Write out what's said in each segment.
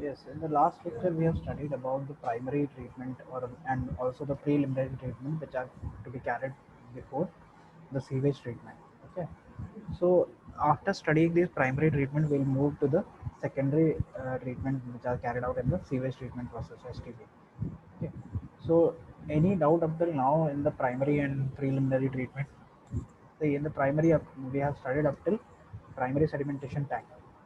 Yes, in the last lecture we have studied about the primary treatment or and also the preliminary treatment which are to be carried before the sewage treatment. Okay, so after studying this primary treatment, we'll move to the secondary treatment which are carried out in the sewage treatment process (STP). Okay, so any doubt up till now in the primary and preliminary treatment? See, in the primary, we have studied up till primary sedimentation tank.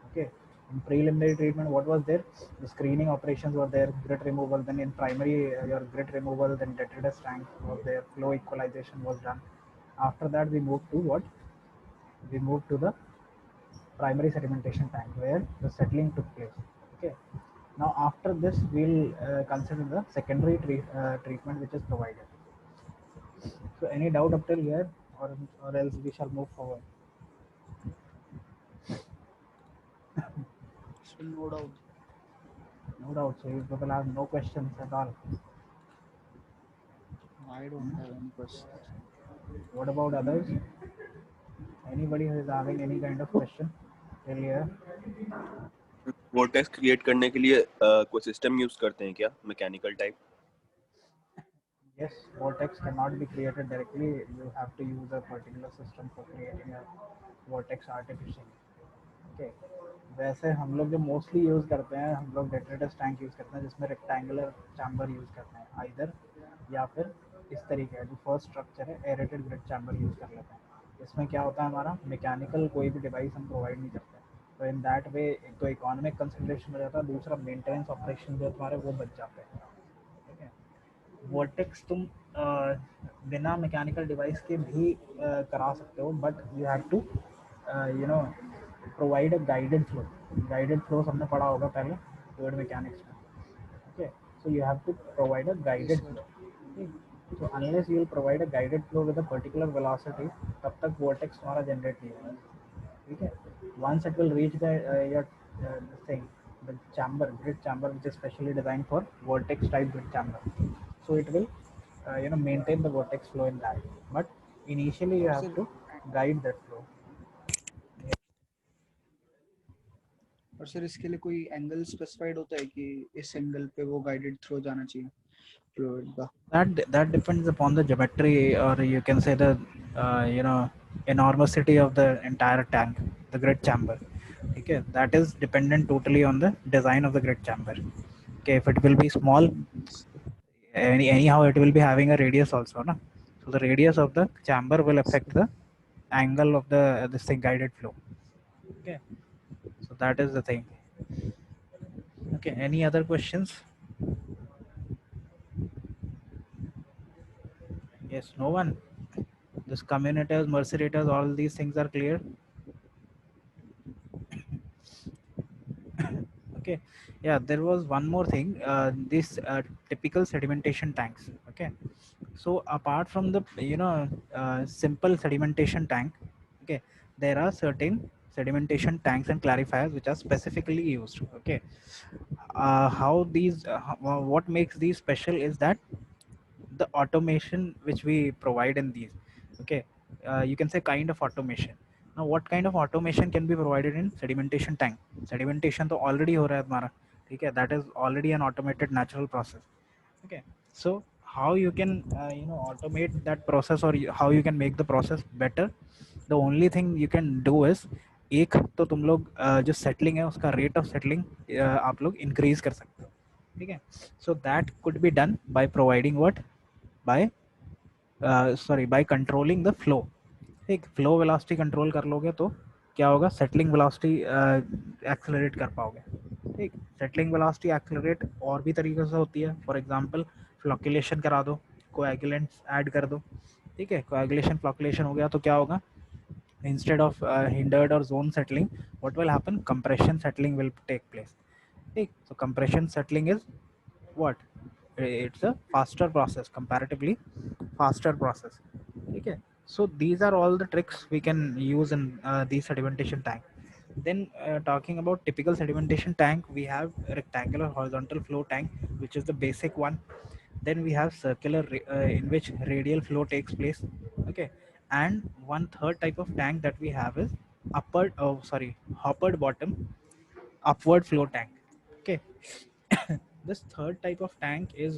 Okay. In preliminary treatment, what was there? The screening operations were there, grit removal. Then in primary, your grit removal, then detritus tank was there, flow equalization was done. After that, we moved to what? We moved to the primary sedimentation tank where the settling took place. Okay. Now, after this, we'll consider the secondary treatment which is provided. So, any doubt up till here, or else we shall move forward. So no doubt. No doubt. So you people have no questions at all. I don't have any questions. What about others? Anybody who is having any kind of question? Till here? Vortex create करने के लिए कोई system use करते हैं क्या, mechanical type? Yes, vortex cannot be created directly. You have to use a particular system for creating a vortex artificially. Okay. वैसे हम लोग जो मोस्टली यूज़ करते हैं हम लोग डेट्रेटस टैंक यूज़ करते हैं जिसमें रेक्टेंगुलर चैम्बर यूज़ करते हैं आइदर या फिर इस तरीके का जो फर्स्ट स्ट्रक्चर है एरेटेड ग्रिड चैम्बर यूज़ कर लेते हैं। इसमें क्या होता है हमारा मैकेनिकल कोई भी डिवाइस हम प्रोवाइड नहीं करते, तो इन दैट वे एक तो इकोनॉमिक कंसिडरेशन हो जाता है, दूसरा मेंटेनेंस ऑपरेशन जो तुम्हारे वो बच जाते हैं। ठीक है, वर्टेक्स तुम बिना मैकेनिकल डिवाइस के भी करा सकते हो, but you have to you know provide a guided flow. Guided flow हमने पढ़ा होगा पहले फ्लूइड मैकेनिक्स में। Okay, so you have to provide a Yes, guided sir. Flow. so unless you will provide a guided flow with a particular velocity, तब तक vortex तुम्हारा generate नहीं होगा। ठीक है, once it will reach the your this thing, the chamber, grid chamber, which is specially designed for vortex type grid chamber, so it will maintain the vortex flow in that, but initially you और have sir to guide that flow. और sir इसके लिए कोई angle specified होता है कि इस angle पे वो गाइडेड थ्रो जाना चाहिए फ्लूइड का? That depends upon the geometry, or you can say the enormity of the entire tank, the grid chamber. Okay, that is dependent totally on the design of the grid chamber. Okay, if it will be small, anyhow it will be having a radius also, no? So the radius of the chamber will Yes, affect the angle of the this thing guided flow. Okay, so that is the thing. Okay, any other questions? Yes, no one. This commutators, mercerators, all these things are clear. Okay, yeah, there was one more thing, this typical sedimentation tanks. Okay, so apart from the simple sedimentation tank, okay, there are certain sedimentation tanks and clarifiers which are specifically used. Okay, how these what makes these special is that the automation which we provide in these. Okay, you can say kind of automation. Now what kind of automation can be provided in sedimentation tank? Sedimentation तो already हो रहा है तुम्हारा, ठीक है, that is already an automated natural process. Okay, so how you can automate that process, or how you can make the process better? The only thing you can do is, एक तो तुम लोग जो सेटलिंग है उसका rate of settling आप लोग increase कर सकते हो। ठीक है, so that could be done by providing what, by sorry by controlling the flow. ठीक, फ्लो वेलोसिटी कंट्रोल कर लोगे तो क्या होगा, सेटलिंग वेलोसिटी एक्सेलरेट कर पाओगे। ठीक, सेटलिंग वेलोसिटी एक्सेलरेट और भी तरीके से होती है, फॉर एग्जांपल फ्लॉक्यूलेशन करा दो, कोएगुलेंट्स ऐड कर दो। ठीक है, कोएगुलेशन फ्लॉक्यूलेशन हो गया तो क्या होगा, instead of hindered or zone settling, what will happen, compression settling will take place. ठीक, so compression settling is what, it's a faster process, comparatively faster process. ठीक है, so these are all the tricks we can use in these sedimentation tank. Then talking about typical sedimentation tank, we have rectangular horizontal flow tank, which is the basic one. Then we have circular in which radial flow takes place. Okay, and one third type of tank that we have is hoppered bottom upward flow tank. Okay, This third type of tank is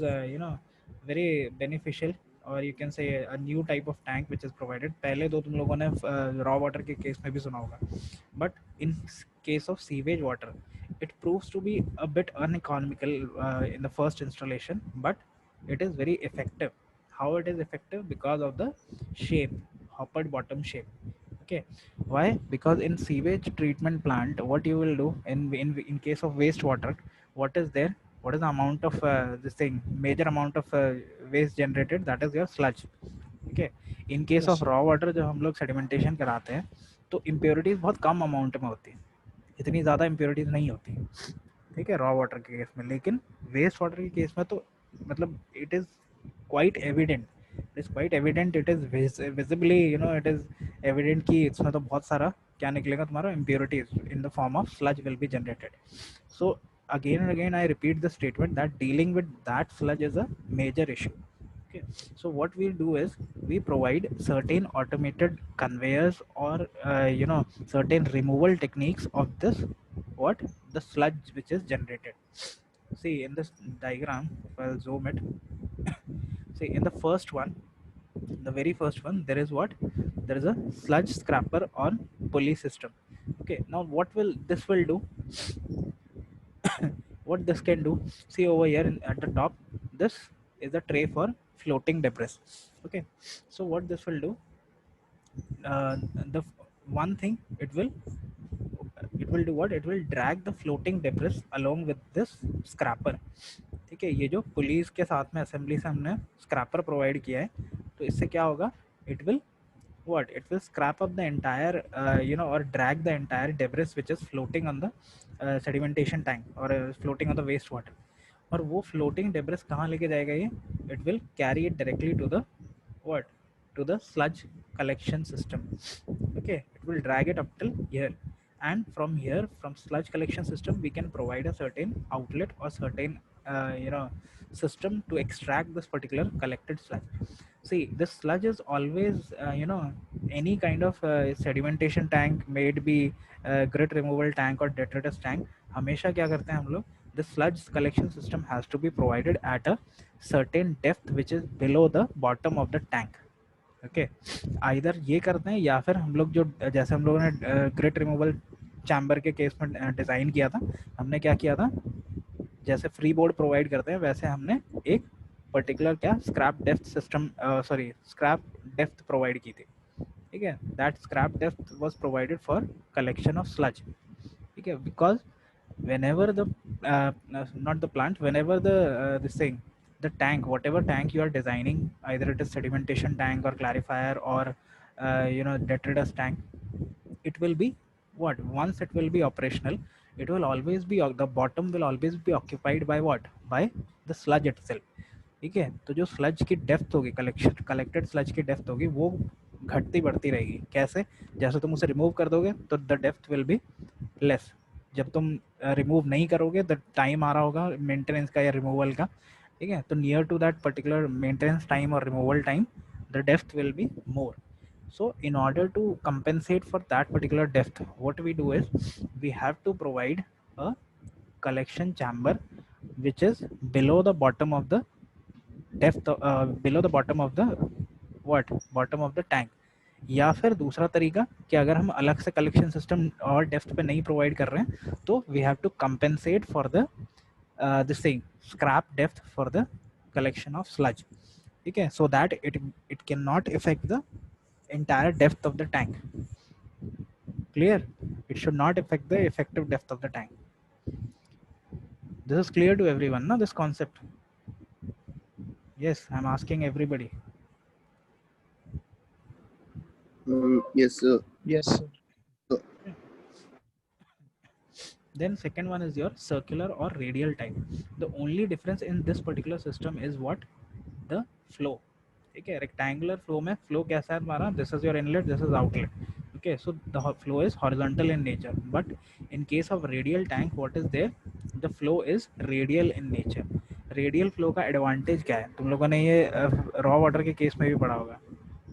very beneficial, or you can say a new type of tank which is provided. पहले दो तुम लोगों ने raw water के case में भी सुना होगा, but in case of sewage water it proves to be a bit uneconomical in the first installation, but it is very effective. How it is effective? Because of the shape, hoppered bottom shape. Okay, why? Because in sewage treatment plant, what you will do in case of wastewater, what is there? What is the amount of this thing? Major amount of waste generated, that is your sludge. Okay, in case Yes, of sir. raw water जब हम लोग sedimentation कराते हैं तो impurities बहुत कम amount में होती है, इतनी ज़्यादा इम्प्योरिटीज नहीं होती, ठीक है, रॉ वाटर के केस में। लेकिन वेस्ट वाटर के केस में तो मतलब it is quite evident, it is quite evident, it is visibly it is evident कि इसमें तो बहुत सारा क्या निकलेगा तुम्हारा, impurities in the form of sludge will be generated. So again and again I repeat the statement that dealing with that sludge is a major issue. Okay, so what we do is we provide certain automated conveyors or certain removal techniques of this, what, the sludge which is generated. See in this diagram, if I'll zoom it, see in the first one, the very first one, there is what, there is a sludge scraper on pulley system. Okay, now what will this will do, what this can do, see over here at the top, this is a tray for floating debris. Okay, so what this will do, the one thing it will do what, it will drag the floating debris along with this scraper. ठीक है, ये जो police के साथ में assembly से हमने scraper provide किया है, तो इससे क्या होगा, it will what, it will scrap up the entire or drag the entire debris which is floating on the sedimentation tank or floating on the waste water. और वो floating debris कहाँ लेके जाएगा ये, it will carry it directly to the what, to the sludge collection system. Okay, it will drag it up till here, and from here, from sludge collection system, we can provide a certain outlet or certain system to extract this particular collected sludge. See, this sludge is always any kind of sedimentation tank, may it be grit removal tank or detritus tank, हमेशा क्या करते हैं हम लोग, the sludge collection system has to be provided at a certain depth which is below the bottom of the tank. Okay, either ये करते हैं या फिर हम लोग जो, जैसे हम लोगों ने ग्रिट रिमूवल चैम्बर के केस में डिज़ाइन किया था, हमने क्या किया था, जैसे फ्री बोर्ड प्रोवाइड करते हैं वैसे हमने एक पर्टिकुलर क्या scrap depth system, sorry scrap depth provide की थी, ठीक है, that scrap depth was provided for collection of sludge, ठीक है, because whenever the not the plant, whenever the this thing, the tank, whatever tank you are designing, either it is sedimentation tank or clarifier or detritus tank, it will be what, once it will be operational, it will always be, the bottom will always be occupied by what, by the sludge itself. ठीक है, तो जो sludge की depth होगी, collected sludge की depth होगी, वो घटती बढ़ती रहेगी। कैसे? जैसे तुम उसे रिमूव कर दोगे तो the depth will be less, जब तुम रिमूव नहीं करोगे, द टाइम आ रहा होगा मेंटेनेंस का या रिमूवल का, ठीक है, तो near to that particular maintenance time और removal time, the depth will be more. So in order to compensate for that particular depth, what we do is we have to provide a collection chamber which is below the bottom of the depth, below the bottom of the what, bottom of the tank. या फिर दूसरा तरीका कि अगर हम अलग से collection system और डेप्थ पे नहीं प्रोवाइड कर रहे हैं, तो we have to compensate for the this thing, scrap depth for the collection of sludge, ठीक है, so that it can not effect the entire depth of the tank. Clear? It should not affect the effective depth of the tank. This is clear to everyone, no, this concept? Yes, I'm asking everybody. Yes, sir. Yes, sir. Then second one is your circular or radial type. The only difference in this particular system is what, the flow. ठीक है, rectangular flow में flow कैसा है हमारा, this is your inlet, this is outlet, okay, so the flow is horizontal in nature, but in case of radial tank what is there, the flow is radial in nature. Radial flow का advantage क्या है, तुम लोगों ने ये raw water के case में भी पढ़ा होगा.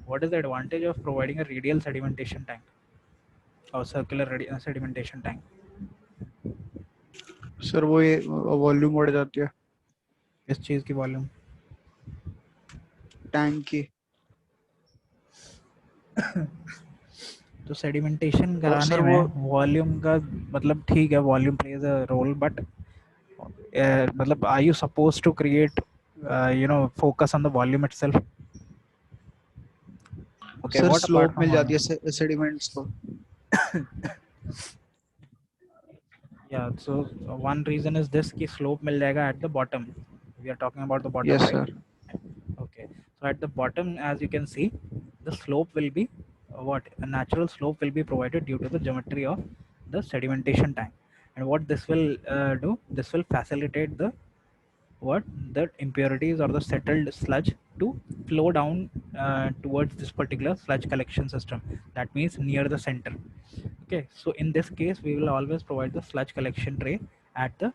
What is the advantage of providing a radial sedimentation tank और सर्कुलर सेडिमेंटेशन टैंक? सर वो ये वॉल्यूम बढ़ जाती है इस चीज की वॉल्यूम टैंक की। तो सेडिमेंटेशन और कराने सर वो में वॉल्यूम का मतलब ठीक है, volume plays a role, but मतलब are you suppose to create focus on the volume itself? Okay, sir what apart slope from मिल जाती volume? है सेडिमेंट्स को। Yeah, so one reason is this कि slope मिल जाएगा at the bottom. We are talking about the bottom, yes right? Sir. Okay, so at the bottom, as you can see, the slope will be what? A natural slope will be provided due to the geometry of the sedimentation tank. And what this will do? This will facilitate the what? The impurities or the settled sludge to flow down towards this particular sludge collection system. That means near the center. Okay, so in this case, we will always provide the sludge collection tray at the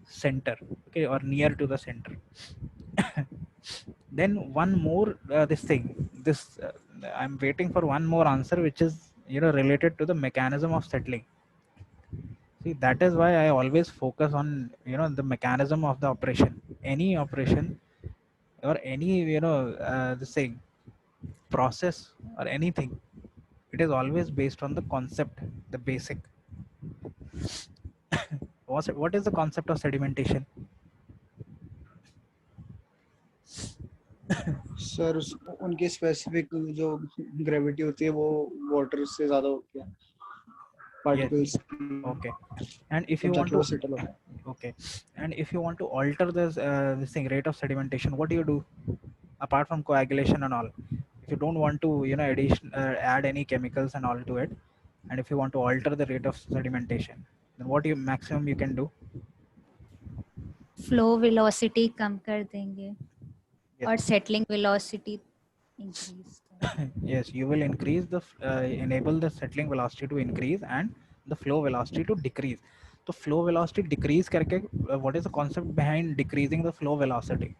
center, okay, or near to the center. Then one more this thing, this I'm waiting for one more answer, which is related to the mechanism of settling. See, that is why I always focus on the mechanism of the operation. Any operation or any this thing, process or anything, it is always based on the concept, the basic. What is the concept of sedimentation? Sir उनकी specific जो gravity होती है वो water से ज्यादा होती है Yes. Particles की, Okay. And if तब you want जाके वो to सेटल होता है। okay, and if you want to alter this thing, rate of sedimentation, what do you do apart from coagulation and all? If you don't want to add any chemicals and all to it, and if you want to alter the rate of sedimentation, then what you maximum you can do? Flow velocity कम कर देंगे Yes. और settling velocity increase Yes, you will increase the enable the settling velocity to increase and the flow velocity to decrease. तो flow velocity decrease करके what is the concept behind decreasing the flow velocity?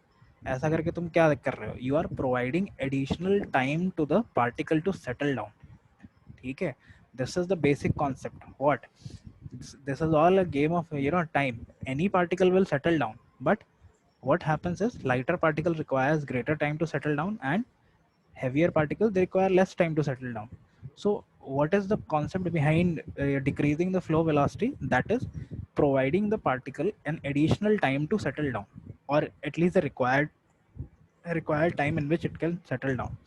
ऐसा करके तुम क्या कर रहे हो? You are providing additional time to the particle to settle down. ठीक है? This is the basic concept. What? This is all a game of time. Any particle will settle down, but what happens is lighter particle requires greater time to settle down, and heavier particles they require less time to settle down. So what is the concept behind decreasing the flow velocity? That is providing the particle an additional time to settle down, or at least the required time in which it can settle down.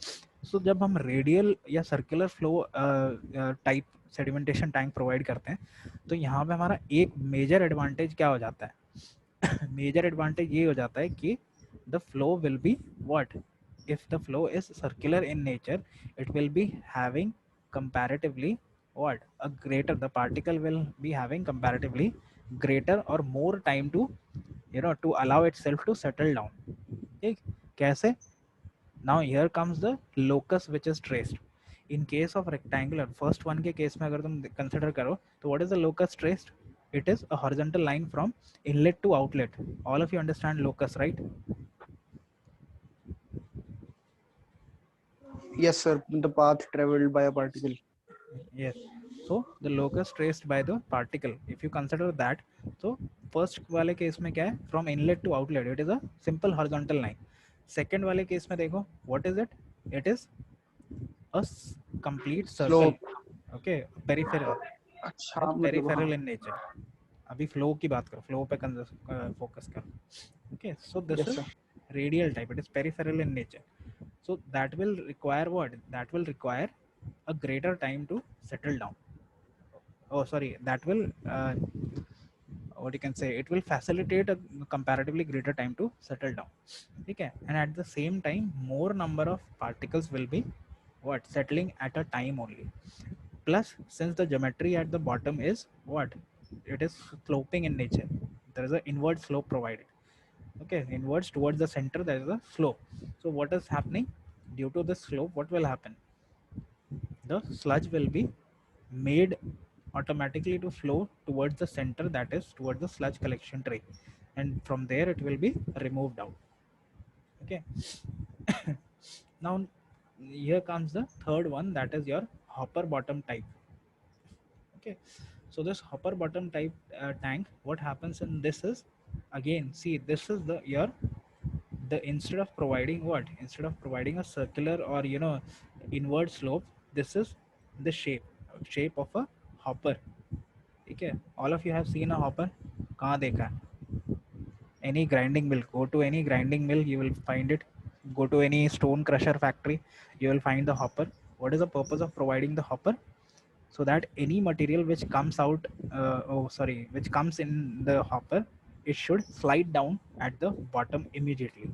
So जब हम radial या circular flow type sedimentation tank provide करते हैं, तो यहाँ पे हमारा एक मेजर एडवांटेज क्या हो जाता है? मेजर एडवांटेज ये हो जाता है कि the flow will be what? If the flow is circular in nature, it will be having comparatively what? A greater, the particle will be having comparatively greater or more time to to allow itself to settle down. ठीक? कैसे? Now here comes the locus which is traced. In case of rectangular, first one के case में अगर तुम consider करो, तो what is the locus traced? It is a horizontal line from inlet to outlet. All of you understand locus, right? Yes sir, the path travelled by a particle. Yes. So the locus traced by the particle, if you consider that, so first वाले case में क्या है? From inlet to outlet, it is a simple horizontal line. Second वाले case में देखो, what is it? It is a complete circle. Slope. Okay, peripheral. It अच्छा is मतलब हाँ। peripheral in nature. अभी फ्लो की बात करो, फ्लो पे फोकस करो. Okay, so this yes is sir. radial type, it is peripheral in nature. So that will require what? That will require a greater time to settle down. Oh sorry, that will what you can say, it will facilitate a comparatively greater time to settle down. Okay, and at the same time more number of particles will be what? Settling at a time only. Plus, since the geometry at the bottom is what? It is sloping in nature, there is an inward slope provided. Okay, inwards towards the center there is a slope. So what is happening? Due to this slope, what will happen? The sludge will be made automatically to flow towards the center, that is towards the sludge collection tray, and from there it will be removed out. Okay. Now here comes the third one, that is your hopper bottom type. Okay, So this hopper bottom type tank, what happens in this is, again, see, this is the your the instead of providing what, instead of providing a circular or inward slope, this is the shape of a hopper. Okay, all of you have seen a hopper. कहाँ देखा है? Any grinding mill, go to any grinding mill, you will find it. Go to any stone crusher factory, you will find the hopper. What is the purpose of providing the hopper? So that any material which comes out, which comes in the hopper, it should slide down at the bottom immediately.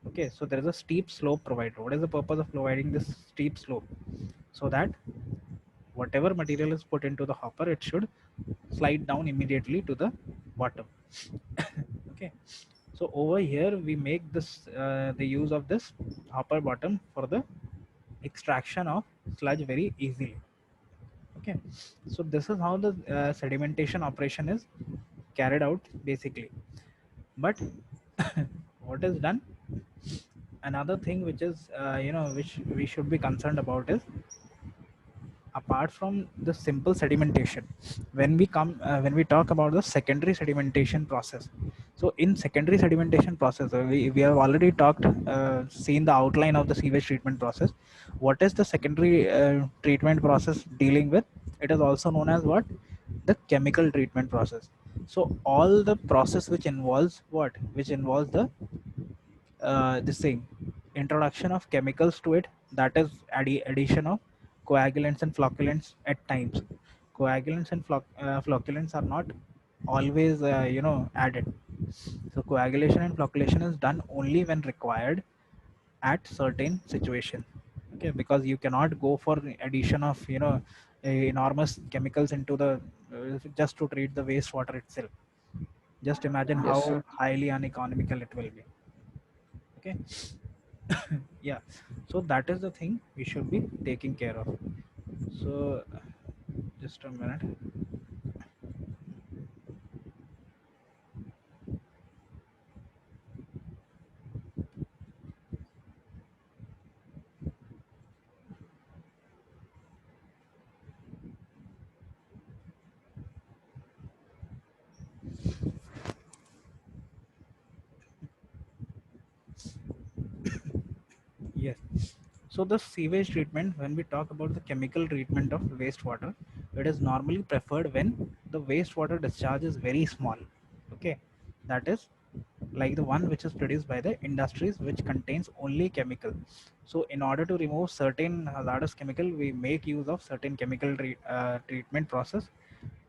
Okay, so there is a steep slope provided. What is the purpose of providing this steep slope? So that whatever material is put into the hopper, it should slide down immediately to the bottom. Okay, so over here we make this the use of this hopper bottom for the extraction of sludge very easily. Okay, so this is how the sedimentation operation is carried out basically. But what is done, another thing which is which we should be concerned about is, apart from the simple sedimentation, when we talk about the secondary sedimentation process. So in secondary sedimentation process, we have already talked, seen the outline of the sewage treatment process. What is the secondary treatment process dealing with? It is also known as what? The chemical treatment process. So all the process which involves what, which involves the this thing, introduction of chemicals to it, that is addition of coagulants and flocculants at times. Coagulants and flocculants are not always added. So coagulation and flocculation is done only when required at certain situations. Okay, because you cannot go for addition of enormous chemicals into the just to treat the wastewater itself. Just imagine Yes, how sir. highly uneconomical it will be. Okay. Yeah, so that is the thing we should be taking care of. So just a minute. Yes, so the sewage treatment, when we talk about the chemical treatment of wastewater, it is normally preferred when the wastewater discharge is very small. Okay, that is like the one which is produced by the industries which contains only chemical. So in order to remove certain hazardous chemical, we make use of certain chemical treatment process.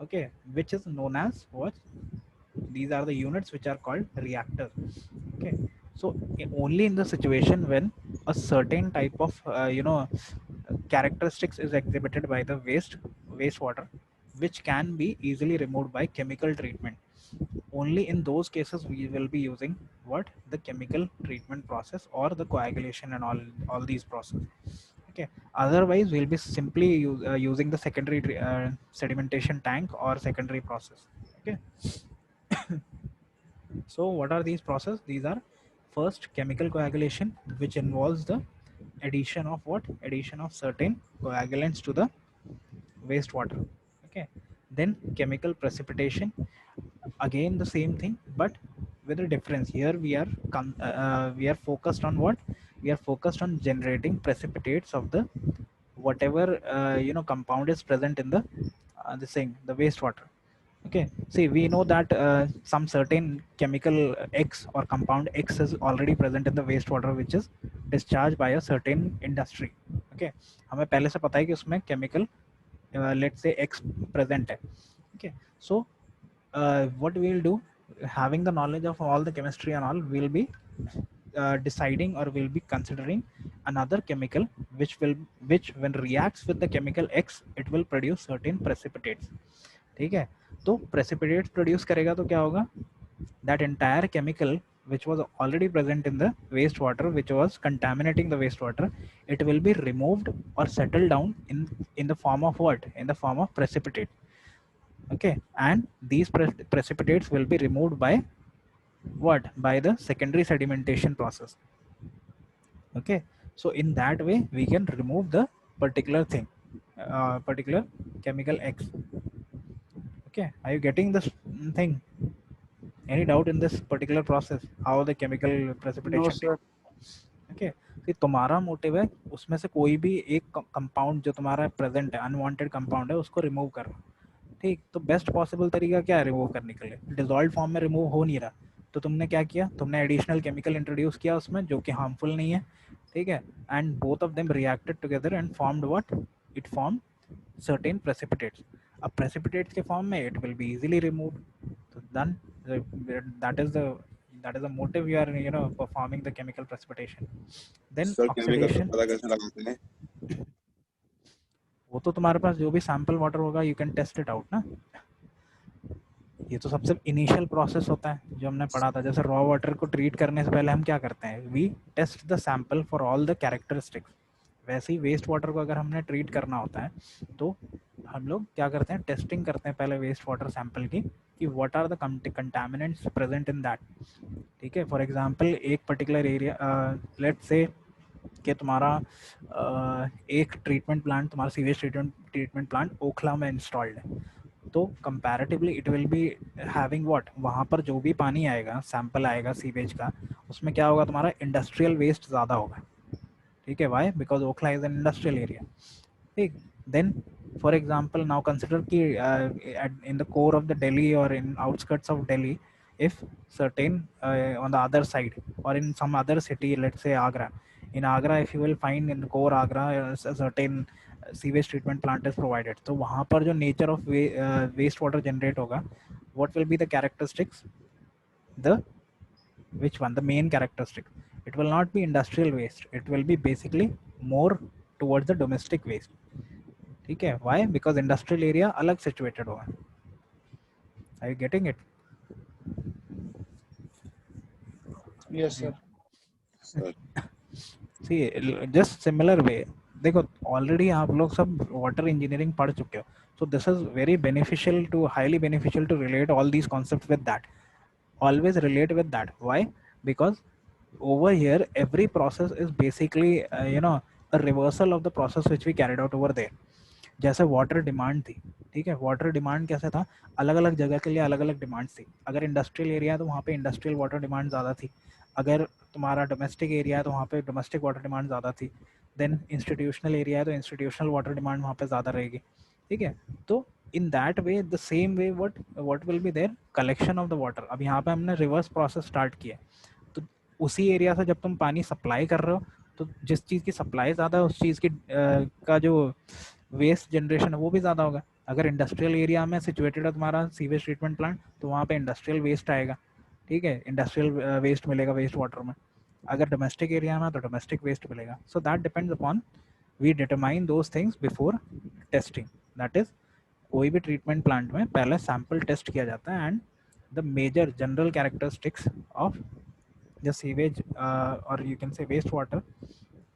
Okay, which is known as what? These are the units which are called reactors. Okay, so only in the situation when a certain type of characteristics is exhibited by the wastewater, which can be easily removed by chemical treatment, only in those cases we will be using what, the chemical treatment process or the coagulation and all these process. Okay, otherwise we'll be simply using the secondary sedimentation tank or secondary process. Okay. So what are these processes? These are, first, chemical coagulation, which involves the addition of what? Addition of certain coagulants to the wastewater. Okay. Then chemical precipitation, again the same thing, but with a difference. Here we are focused on what? We are focused on generating precipitates of the whatever compound is present in the this thing, the wastewater. Okay, see, we know that some certain chemical X or compound X is already present in the wastewater which is discharged by a certain industry. Okay, हमें पहले से पता है कि उसमें chemical let's say X present है. Okay, so what we'll do, having the knowledge of all the chemistry and all, we'll be deciding or we'll be considering another chemical which when reacts with the chemical X, it will produce certain precipitates. ठीक है, तो precipitates produce करेगा तो क्या होगा? That entire chemical which was already present in the wastewater, which was contaminating the wastewater, it will be removed or settled down in the form of what? In the form of precipitate. Okay, and these precipitates will be removed by what? By the secondary sedimentation process. Okay, so in that way we can remove the particular thing, particular chemical X. Okay, are you getting this thing? Any doubt in this particular process? How the chemical No, precipitation sir. Okay फिर तुम्हारा motive है उसमें से कोई भी एक compound जो तुम्हारा प्रेजेंट है अनवांटेड कंपाउंड है उसको रिमूव करना ठीक तो बेस्ट पॉसिबल तरीका क्या है रिमूव करने के लिए डिजॉल्व फॉर्म में रिमूव हो नहीं रहा तो तुमने क्या किया तुमने एडिशनल केमिकल इंट्रोड्यूस किया उसमें जो कि हार्मफुल नहीं है ठीक है and both of them reacted together and formed what it form certain precipitates अब precipitates के फॉर्म में it will be easily removed so then that is the that is the motive you are performing the chemical precipitation then sir chemical का oxidation पता कैसे लगाते हैं? वो तो तुम्हारे पास जो भी सैंपल वाटर होगा you can test it out ना ये तो सबसे इनिशियल प्रोसेस होता है जो हमने पढ़ा था जैसे रॉ वाटर को ट्रीट करने से पहले हम क्या करते हैं we test the sample for all the characteristics वैसे ही वेस्ट वाटर को अगर हमने ट्रीट करना होता है तो हम लोग क्या करते हैं टेस्टिंग करते हैं पहले वेस्ट वाटर सैंपल की कि what are the contaminants present in that ठीक है फॉर एग्जांपल एक पर्टिकुलर एरिया लेट्स से कि तुम्हारा एक ट्रीटमेंट प्लांट तुम्हारा सीवेज ट्रीटमेंट प्लांट ओखला में इंस्टॉल्ड है तो comparatively it will be having what वहाँ पर जो भी पानी आएगा सैंपल आएगा सीवेज का उसमें क्या होगा तुम्हारा इंडस्ट्रियल वेस्ट ज़्यादा होगा ठीक है why because Okhla is an industrial area ठीक then for example now consider कि in the core of the Delhi or in outskirts of Delhi if certain on the other side or in some other city let's say Agra in Agra if you will find in the core Agra a certain sewage treatment plant is provided तो वहाँ पर जो nature of waste water generate होगा what will be the characteristics the which one the main characteristic it will not be industrial waste it will be basically more towards the domestic waste ठीक है why because industrial area अलग situated होगा are you getting it Yes, sir. Sir see just similar way देखो already आप लोग सब water engineering पढ़ चुके हो so this is very beneficial to highly beneficial to relate all these concepts with that always relate with that why because over here every process is basically a reversal of the process which we carried out over there जैसे water demand थी ठीक है water demand कैसे था अलग अलग जगह के लिए अलग अलग डिमांड थी अगर इंडस्ट्रियल एरिया है तो वहाँ पे इंडस्ट्रियल वाटर डिमांड ज़्यादा थी अगर तुम्हारा डोमेस्टिक एरिया है तो वहाँ पे डोमेस्टिक वाटर डिमांड ज़्यादा थी देन इंस्टीट्यूशनल एरिया है तो इंस्टीट्यूशनल वाटर डिमांड वहाँ पे ज़्यादा रहेगी ठीक है तो in that way the same way what will be there collection of the water अब यहाँ पे हमने रिवर्स प्रोसेस स्टार्ट किया तो उसी एरिया से जब तुम पानी सप्लाई कर रहे हो तो जिस चीज़ की सप्लाई ज़्यादा है उस चीज़ की का जो वेस्ट जनरेशन है वो भी ज़्यादा होगा अगर इंडस्ट्रियल एरिया में सिचुएटेड है तुम्हारा सीवेज ट्रीटमेंट प्लांट तो वहाँ पे इंडस्ट्रियल वेस्ट आएगा ठीक है इंडस्ट्रियल वेस्ट मिलेगा वेस्ट वाटर में अगर डोमेस्टिक एरिया में तो डोमेस्टिक वेस्ट मिलेगा so that depends upon we determine those things before testing that is कोई भी ट्रीटमेंट प्लांट में पहले सैंपल टेस्ट किया जाता है and the major general characteristics of the sewage or you can say wastewater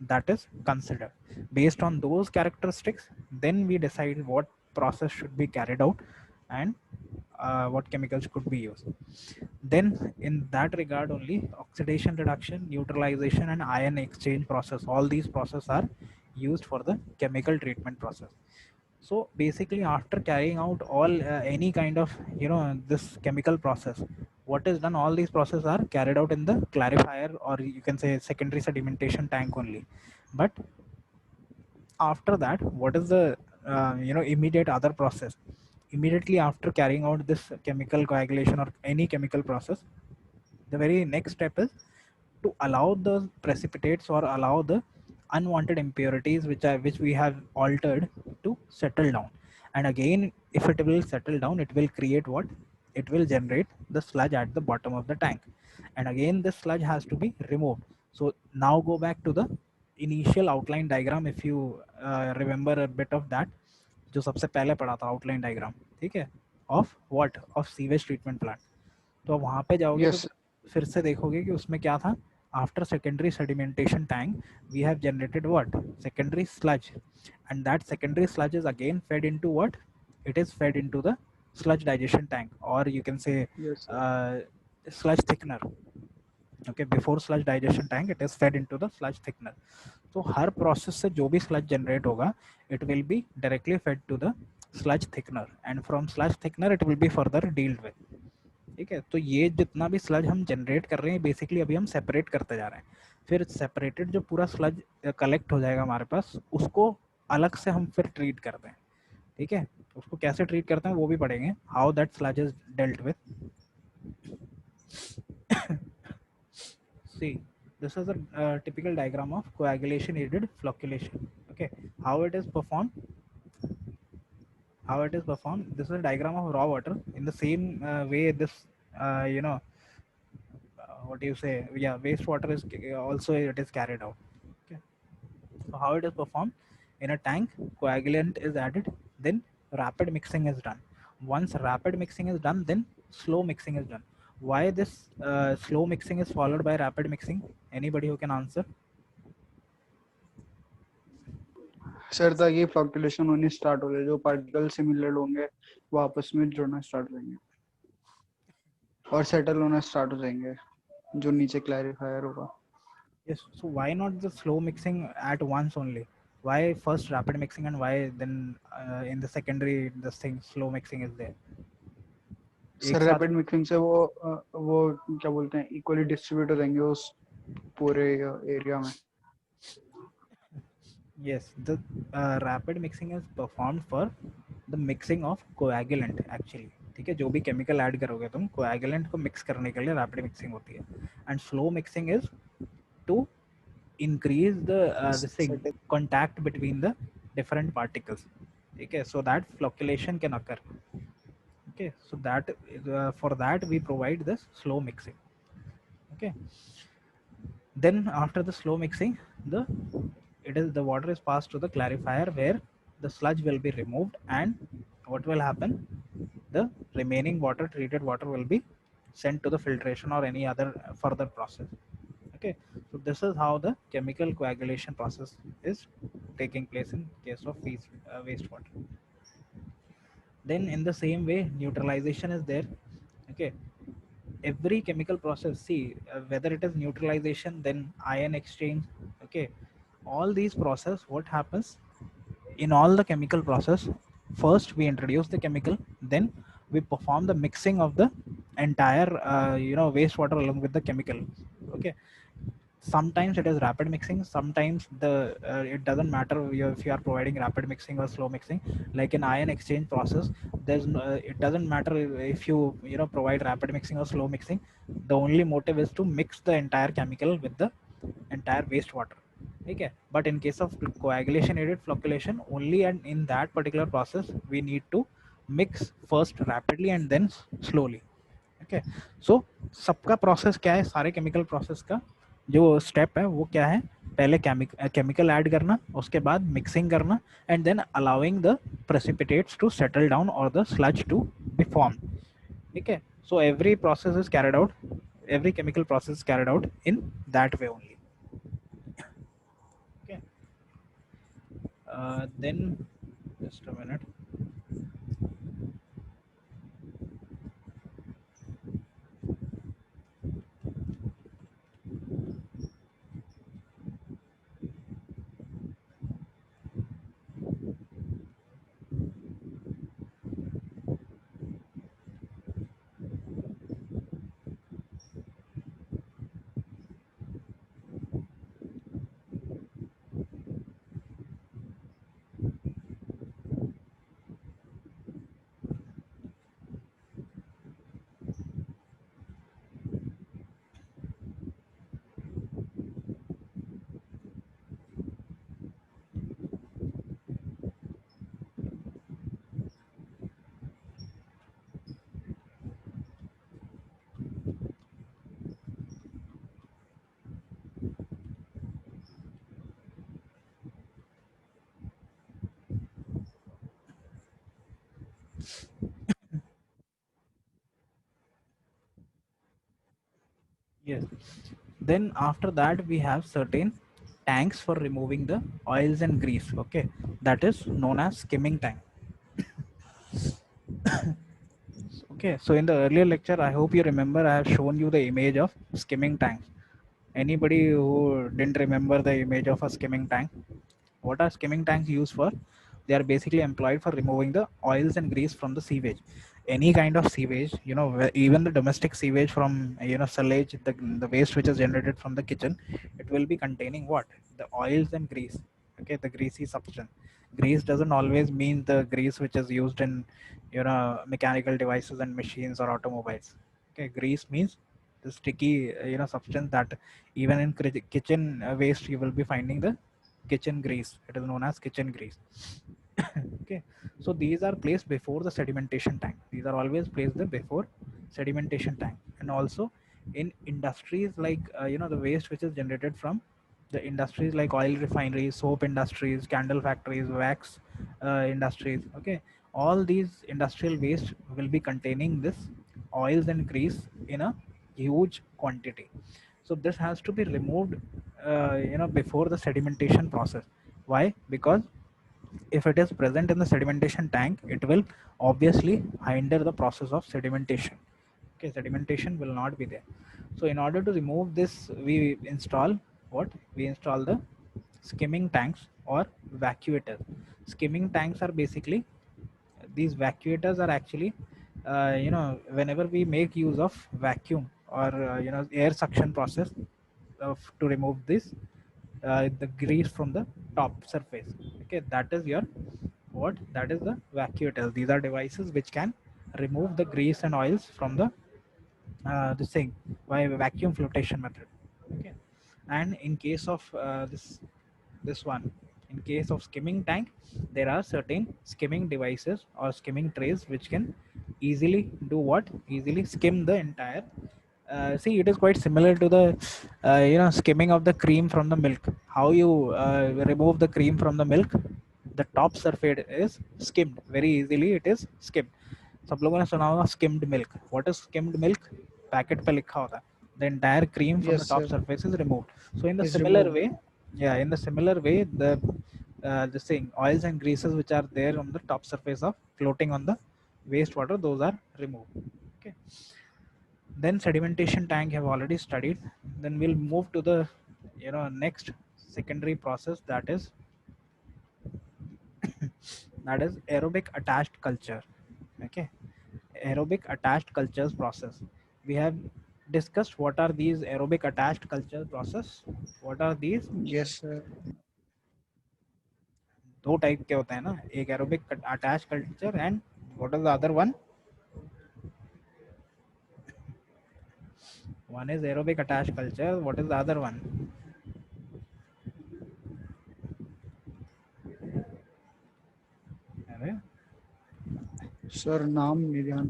that is considered based on those characteristics then we decide what process should be carried out and what chemicals could be used then in that regard only oxidation reduction neutralization and ion exchange process all these processes are used for the chemical treatment process so basically after carrying out all any kind of this chemical process what is done all these processes are carried out in the clarifier or you can say secondary sedimentation tank only but after that what is the immediate other process immediately after carrying out this chemical coagulation or any chemical process the very next step is to allow the precipitates or allow the unwanted impurities which we have altered to settle down and again if it will settle down it will create what it will generate the sludge at the bottom of the tank and again this sludge has to be removed so now go back to the initial outline diagram if you remember a bit of that जो सबसे पहले पढ़ा था outline diagram ठीक है of what of sewage treatment plant तो वहाँ पे जाओगे Yes, तो फिर से देखोगे कि उसमें क्या था after secondary sedimentation tank we have generated what secondary sludge and that secondary sludge is again fed into what it is fed into the sludge digestion tank or you can say yes, sir. sludge thickener okay before sludge digestion tank it is fed into the sludge thickener तो हर process से जो भी sludge generate होगा it will be directly fed to the sludge thickener, and from sludge thickener it will be further dealt with. ठीक है, तो ये जितना भी स्लज हम जनरेट कर रहे हैं बेसिकली अभी हम सेपरेट करते जा रहे हैं. फिर सेपरेटेड जो पूरा स्लज कलेक्ट हो जाएगा हमारे पास, उसको अलग से हम फिर ट्रीट करते हैं. ठीक है, उसको कैसे ट्रीट करते हैं वो भी पढ़ेंगे, how that sludge is dealt with. See, this is a typical diagram of coagulation aided flocculation. Okay, how it is performed? This is a diagram of raw water. In the same way, this what do you say? Yeah, wastewater is also it is carried out. Okay, so how it is performed? In a tank, coagulant is added, then rapid mixing is done. Once rapid mixing is done, then slow mixing is done. Why this slow mixing is followed by rapid mixing? Anybody who can answer? Sir ताकि fluctuation होनी start हो जाए, जो particle similar होंगे वो आपस में जुड़ना स्टार्ट हो जाएंगे और सेटल होना स्टार्ट हो जाएंगे जो नीचे क्लैरिफायर होगा. Yes. So why not the slow mixing at once only? Why first rapid mixing and why then in the secondary this thing slow mixing is there? Sir rapid mixing से वो क्या बोलते हैं इक्वली डिस्ट्रीब्यूट हो जाएंगे उस पूरे area में. Yes, the rapid mixing is performed for the mixing of coagulant actually. ठीक है, जो भी केमिकल ऐड करोगे तुम कोएगुलेंट को मिक्स करने के लिए रैपिड मिक्सिंग होती है. And slow mixing is to increase the this thing contact between the different particles. Okay, so that flocculation can occur. Okay, so that for that we provide this slow mixing. Okay, then after the slow mixing, the water is passed to the clarifier where the sludge will be removed, and what will happen, the remaining water, treated water, will be sent to the filtration or any other further process. Okay, so this is how the chemical coagulation process is taking place in case of wastewater. Then in the same way neutralization is there. Okay, every chemical process, see whether it is neutralization, then ion exchange. Okay, all these process, what happens in all the chemical process, first we introduce the chemical, then we perform the mixing of the entire wastewater along with the chemical. Okay, sometimes it is rapid mixing, sometimes it doesn't matter if you are providing rapid mixing or slow mixing. Like in ion exchange process, it doesn't matter if you provide rapid mixing or slow mixing. The only motive is to mix the entire chemical with the entire wastewater. Okay, but in case of coagulation aided flocculation, only and in that particular process we need to mix first rapidly and then slowly. Okay, so सबका process क्या है, सारे chemical process का जो step है वो क्या है, पहले केमिकल ऐड करना, उसके बाद मिक्सिंग करना, and then allowing the precipitates to settle down और the sludge to be form. ठीक है, so every process is carried out, every chemical process is carried out in that way only. Okay, then just a minute. Yes, then after that we have certain tanks for removing the oils and grease. Okay, that is known as skimming tank. Okay, so in the earlier lecture, I hope you remember, I have shown you the image of skimming tank. Anybody who didn't remember the image of a skimming tank? What are skimming tanks used for? they are basically employed for removing the oils and grease from the sewage. Any kind of sewage, even the domestic sewage from sewage, the waste which is generated from the kitchen, it will be containing what? The oils and grease. Okay, the greasy substance. Grease doesn't always mean the grease which is used in mechanical devices and machines or automobiles. Okay, grease means the sticky substance that even in kitchen waste you will be finding the kitchen grease. It is known as kitchen grease. Okay, so these are placed before the sedimentation tank. These are always placed the before sedimentation tank. And also in industries like the waste which is generated from the industries like oil refineries, soap industries, candle factories, wax industries. Okay, all these industrial waste will be containing this oils and grease in a huge quantity. So this has to be removed before the sedimentation process. Why? Because if it is present in the sedimentation tank, it will obviously hinder the process of sedimentation. Okay, sedimentation will not be there. So in order to remove this, we install what? We install the skimming tanks or vacuators. Skimming tanks are basically, these vacuators are actually whenever we make use of vacuum or air suction process to remove this the grease from the top surface. Okay, that is your what? That is the vacuators. These are devices which can remove the grease and oils from the thing by vacuum flotation method. Okay, and in case of this one, in case of skimming tank, there are certain skimming devices or skimming trays which can easily do what? Easily skim the entire. See, it is quite similar to the skimming of the cream from the milk. How you remove the cream from the milk? The top surface is skimmed very easily. It is skimmed. सब लोगों ने सुना होगा skimmed milk. What is skimmed milk? Packet पे लिखा होता है. The entire cream from the Yes, top sir. surface is removed. So in the Is similar removed. way, yeah, in the similar way, the thing oils and greases which are there on the top surface of floating on the wastewater, those are removed. Okay. Then sedimentation tank have already studied. Then we'll move to the next secondary process, that is that is aerobic attached culture. Okay, aerobic attached cultures process. We have discussed what are these aerobic attached culture process. What are these? Yes, sir. दो type के होते हैं ना, एक aerobic attach culture and what is the other one? One is aerobic attached culture. What is the other one? अरे, Sir, नाम नहीं ध्यान.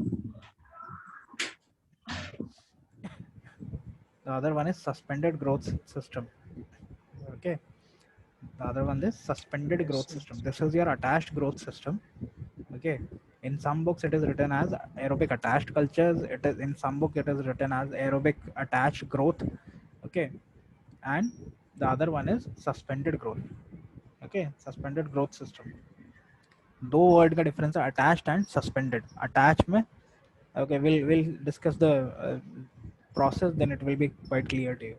the other one is suspended growth system. Okay, the other one is suspended Yes, growth sir. system. This is your attached growth system. Okay, in some books it is written as aerobic attached cultures. It is in some book it is written as aerobic attached growth. Okay, and the other one is suspended growth. Okay, suspended growth system. दो word का difference है, attached and suspended. Attach में okay, we'll discuss the process, then it will be quite clear to you.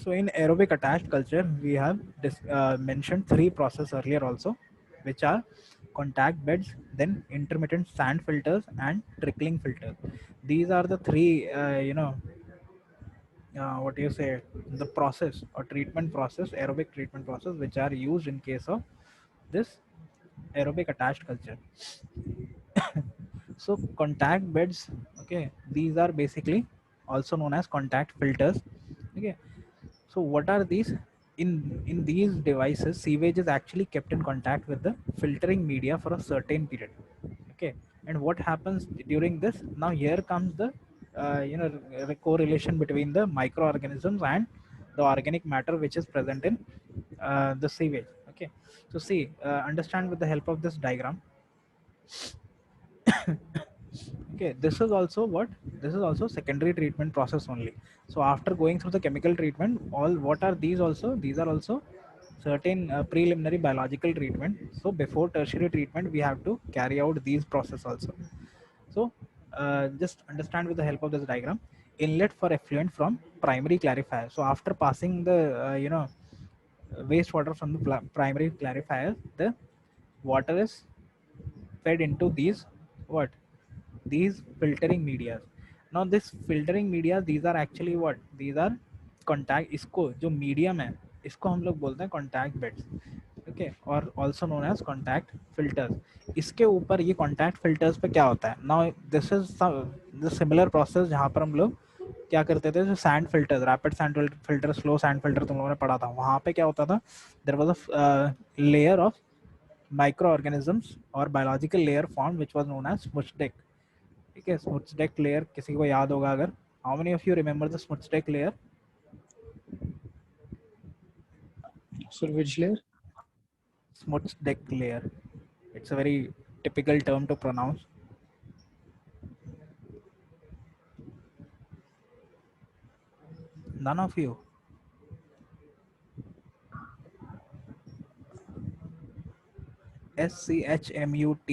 So in aerobic attached culture, we have mentioned three processes earlier also, which are contact beds, then intermittent sand filters, and trickling filters. These are the three, what do you say, the process or treatment process, aerobic treatment process, which are used in case of this aerobic attached culture. So contact beds, okay, these are basically also known as contact filters. Okay, so what are these? In these devices, sewage is actually kept in contact with the filtering media for a certain period. Okay, and what happens during this? Now here comes the correlation between the microorganisms and the organic matter which is present in the sewage. Okay, so see, understand with the help of this diagram. Okay, this is also what? This is also secondary treatment process only. So after going through the chemical treatment, all what are these also? These are also certain preliminary biological treatment. So before tertiary treatment, we have to carry out these process also. So just understand with the help of this diagram. Inlet for effluent from primary clarifier. So after passing the wastewater from the primary clarifier, the water is fed into these what, these filtering media. Now this filtering media, these are actually what, these are contact, इसको जो medium है इसको हम लोग बोलते हैं contact beds, okay, और also known as contact filters. इसके ऊपर ये कॉन्टैक्ट फिल्टर्स पे क्या होता है, now this is the similar process जहाँ पर हम लोग क्या करते थे, जो sand filters, rapid sand filter, slow sand filter तुम लोगों ने पढ़ा था, वहाँ पे क्या होता था, there was a layer of microorganisms और biological layer formed which was known as smudge deck। ठीक है, स्मुच डेक लेयर किसी को याद होगा अगर, how many of you remember the schmutzdecke layer? Sir which layer? Schmutzdecke layer, it's a very typical term to pronounce। None of you? SCHMUT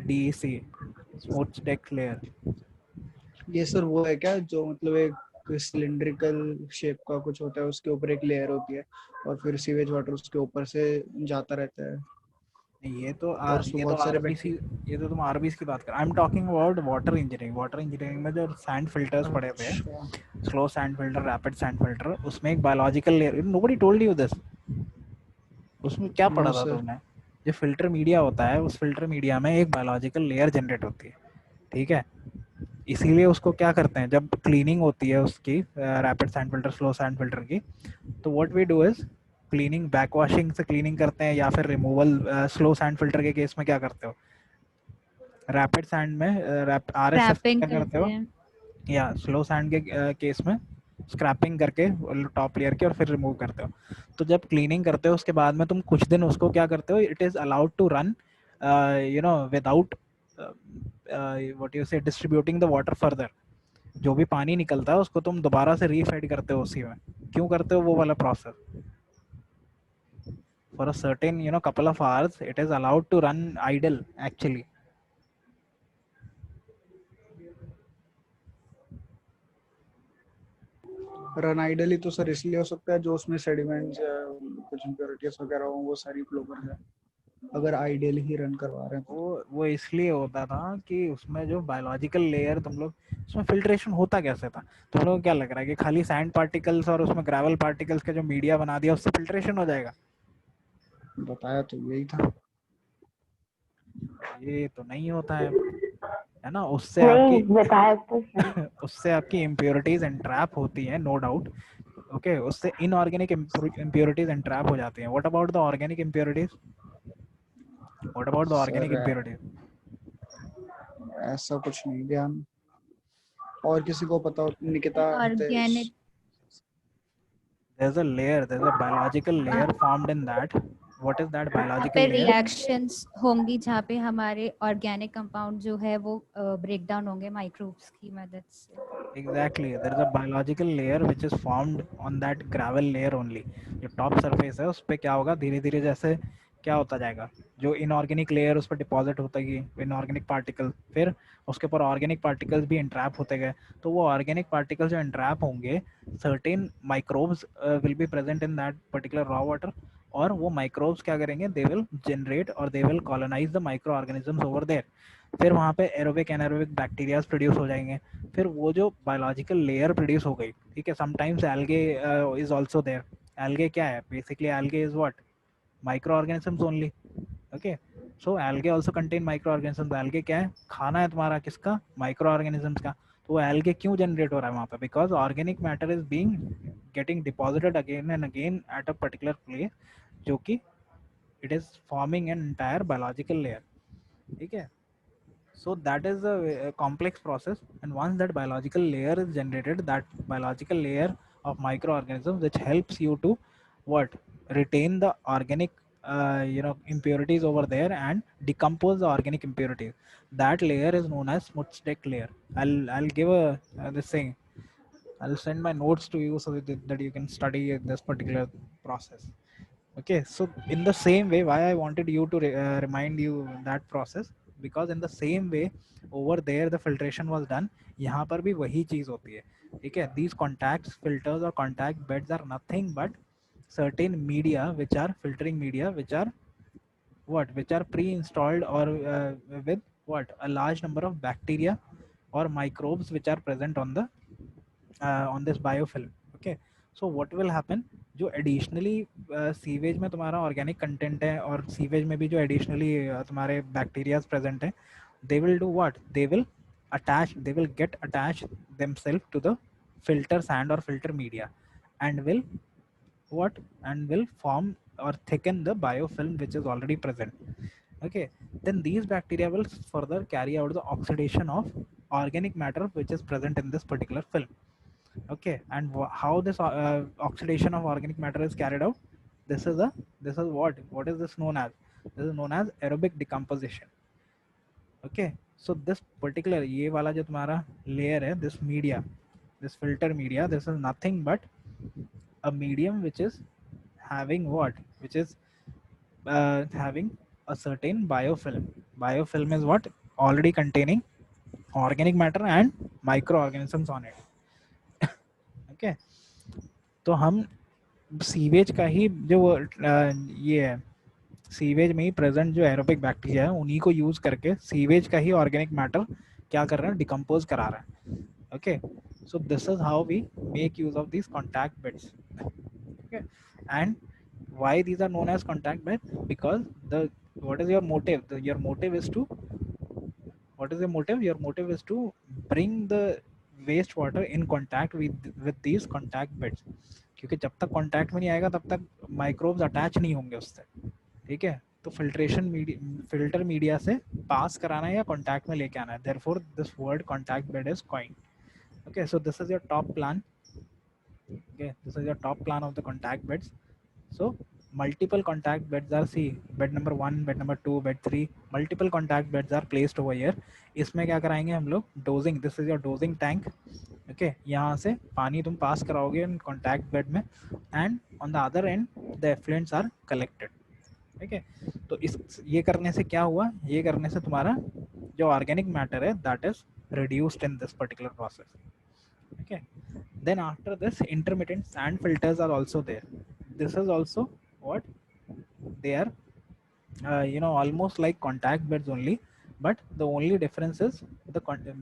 DEC, schmutzdecke layer. ये sir वो है क्या जो मतलब एक cylindrical shape का कुछ होता है, उसके ऊपर एक लेयर होती है और फिर सीवेज वाटर उसके ऊपर से जाता रहता है ये तो और उसमें ये तो बहुत सारे आरबीसी, ये तो तुम आरबीसी की बात कर, I am talking about water engineering. Water engineering में जो सैंड फिल्टर्स पड़े हुए हैं, अच्छा slow sand filter, rapid sand filter, उसमें एक biological layer, nobody told you this, उसमें क्या नो पढ़ा था सर तुमने? जो फिल्टर मीडिया होता है, उस फिल्टर मीडिया में एक बायोलॉजिकल लेयर जनरेट होती है, ठीक है। इसीलिए उसको क्या करते हैं, जब क्लीनिंग होती है उसकी, rapid sand filter, slow sand filter की, तो what we do is cleaning, back washing से क्लीनिंग करते हैं, या फिर रिमूवल, स्लो सैंड फिल्टर के केस में क्या करते हो, रैपिड सैंड में आरएसएफ स्क्रैपिंग क्या करते करते हो, हैं। या स्लो सैंड के केस में स्क्रैपिंग करके टॉप लेयर के और फिर रिमूव करते हो। तो जब क्लीनिंग करते हो उसके बाद में तुम कुछ दिन उसको क्या करते हो, it is allowed to run you know without what you say distributing the water further. जो भी पानी निकलता है उसको तुम दोबारा से रीफेड करते हो उसी में। क्यों करते हो वो वाला process? For a certain couple of hours it is allowed to run idle actually। Run ideally तो सर इसलिए हो सकता है जो उसमें सेडिमेंट्स या कुछ इम्प्योरिटीज वगैरह हो वो सारी फ्लो कर जाए, अगर आइडियली ही रन करवा रहे हैं तो। वो इसलिए होता था कि उसमें जो बायोलॉजिकल लेयर तुम लोग, उसमें फिल्ट्रेशन होता कैसे था? तुम लोगों को क्या लग रहा है कि खाली सैंड पार्टिकल्स और उसमें ग्रेवल पार्टिकल्स का जो मीडिया बना दिया उससे फिल्ट्रेशन हो जाएगा? बताया तो यही था। ये तो नहीं होता है ना। उससे आपकी नहीं बताया तो सही। उससे आपकी इम्प्योरिटीज एंट्रैप होती है, नो डाउट, ओके। उससे इनऑर्गेनिक इम्प्योरिटीज एंट्रैप हो जाती हैं। What about the organic impurities? What about the organic sir impurities? ऐसा कुछ नहीं ध्यान, और किसी को पता हो? Nikita, Hitesh. Organic there's a layer, there's a biological layer formed in that। what is that वहाँ biological पे layer? रिएक्शंस होंगी जहाँ पे हमारे ऑर्गेनिक कंपाउंड जो है वो ब्रेक डाउन होंगे माइक्रोब्स की मदद से। Exactly, there is a biological layer which is formed on that gravel layer only। जो टॉप सरफेस है उस पे क्या होगा, धीरे धीरे जैसे क्या होता जाएगा, जो इनऑर्गेनिक लेयर उस पर डिपॉजिट होता गई, इनऑर्गेनिक पार्टिकल, फिर उसके ऊपर ऑर्गेनिक पार्टिकल्स भी इंट्रैप होते गए। तो वो ऑर्गेनिक पार्टिकल्स जो इंट्रैप होंगे, certain microbes will be present in that particular raw water, और वो माइक्रोब्स क्या करेंगे, दे विल जनरेट और they will colonize the microorganisms over there. फिर वहाँ पे एरोबिक एनारोबिक बैक्टीरियाज प्रोड्यूस हो जाएंगे। फिर वो जो बायोलॉजिकल लेयर प्रोड्यूस हो गई, ठीक है, sometimes algae is also there. Algae क्या है बेसिकली? Algae is what, microorganisms only, okay. So algae also contain microorganisms. Algae क्या है, खाना है तुम्हारा किसका, माइक्रोऑर्गेनिजम्स का। तो वो एल्गे क्यों जनरेट हो रहा है वहाँ पे? Because organic matter is being getting deposited again and again at a particular place, जो कि it is forming an entire biological layer, ठीक है। So that is a complex process, and once that biological layer is generated, that biological layer of microorganisms which helps you to what, retain the organic impurities over there and decompose the organic impurities. That layer is known as smudge deck layer. I'll give a this thing. I'll send my notes to you so that you can study this particular process. Okay, so in the same way, why I wanted you to remind you that process, because in the same way over there the filtration was done, यहाँ पर भी वही चीज होती है, ठीक है। These contacts filters or contact beds are nothing but certain media which are filtering media, which are what, which are pre-installed or with what, a large number of bacteria or microbes which are present on this biofilm. Okay, so what will happen, जो additionally sewage में तुम्हारा organic content है और sewage में भी जो additionally तुम्हारे bacterias present है, they will do what, they will get attached themselves to the filter sand or filter media, and will what, and will form or thicken the biofilm which is already present. Okay, then these bacteria will further carry out the oxidation of organic matter which is present in this particular film. Okay, and how this oxidation of organic matter is carried out, this is what is this known as, this is known as aerobic decomposition. Okay, so this particular ये वाला जो तुम्हारा layer है, this media, this filter media, this is nothing but a medium which is having what, which is having a certain biofilm. Biofilm is what, already containing organic matter and microorganisms on it. Okay, तो हम sewage का ही जो ये है, sewage में ही present जो aerobic bacteria है उन्हीं को यूज करके सीवेज का ही ऑर्गेनिक मैटर क्या कर रहे हैं, डिकम्पोज करा रहे हैं. Okay, so this is how we make use of these contact beds. Okay, and why these are known as contact beds, because the what is your motive, your motive is to, what is your motive, your motive is to bring the wastewater in contact with these contact beds, क्योंकि जब तक contact में नहीं आएगा तब तक microbes attach नहीं होंगे उससे. ठीक है, तो फिल्ट्रेशन मीडिया, फिल्टर मीडिया से पास कराना है या कांटेक्ट में लेके आना है, therefore this word contact bed is coined. Okay, so this is your top plan. Okay, this is your top plan of the contact beds. So multiple contact beds are, see, bed number 1, bed number 2, bed 3, multiple contact beds are placed over here. इसमें क्या कराएंगे हम लोग, dosing, this is your dosing tank. Okay, यहाँ से पानी तुम पास कराओगे इन कॉन्टैक्ट बेड में, and on the other end the effluents are collected. ठीक है, तो इस ये करने से क्या हुआ, ये करने से तुम्हारा जो ऑर्गेनिक मैटर है that is reduced in this particular process. Okay, then after this intermittent sand filters are also there. This is also what, they are almost like contact beds only, but the only difference is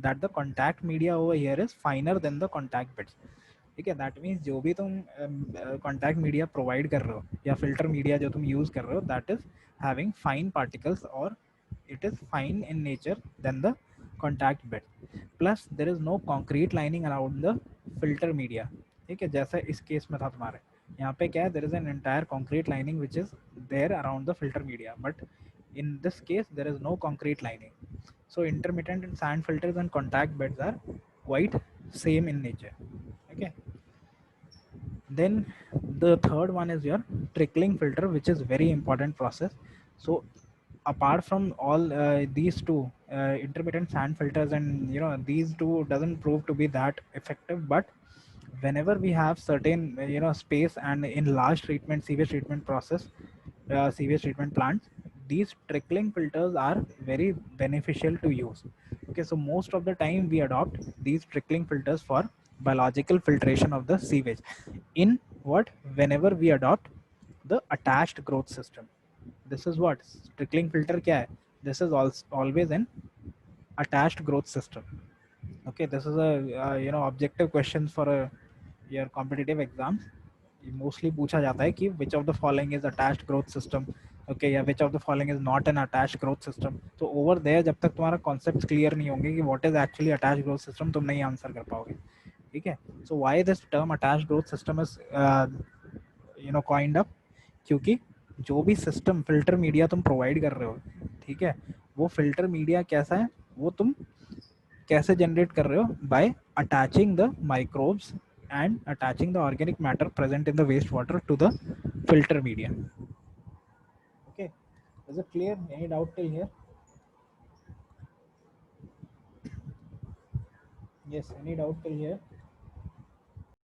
that the contact media over here is finer than the contact beds. ठीक है, that means जो भी तुम contact media provide कर रहे हो या filter media जो तुम यूज कर रहे हो, that is having fine particles और it is fine in nature then the contact bed. Plus there is no concrete lining around the filter media. ठीक है, जैसा इस केस में था तुम्हारे, यहाँ पे क्या है, there is an entire concrete lining which is there around the filter media, but in this case there is no concrete lining. So intermittent and sand filters and contact beds are quite same in nature. Okay, then the third one is your trickling filter, which is very important process. So apart from all these two, intermittent sand filters and these two doesn't prove to be that effective, but whenever we have certain space and in large treatment sewage treatment process, sewage treatment plants, these trickling filters are very beneficial to use. Okay, so most of the time we adopt these trickling filters for biological filtration of the sewage. In what, whenever we adopt the attached growth system, this is what trickling filter kya hai, this is always an attached growth system. Okay, this is a objective questions for your competitive exams. Mostly पूछा जाता है कि which of the following is attached growth system, okay, या which of the following is not an attached growth system. तो over there जब तक तुम्हारा concept clear नहीं होंगे कि what is actually attached growth system, तुम नहीं आंसर कर पाओगे. ठीक है, so why this term attached growth system is coined up, क्योंकि जो भी सिस्टम फिल्टर मीडिया तुम प्रोवाइड कर रहे हो, ठीक है, वो फिल्टर मीडिया कैसा है, वो तुम कैसे जनरेट कर रहे हो, bye attaching the microbes and attaching the organic matter present in the wastewater to the filter media. Okay, is it clear? Any doubt till here? Yes, any doubt till here?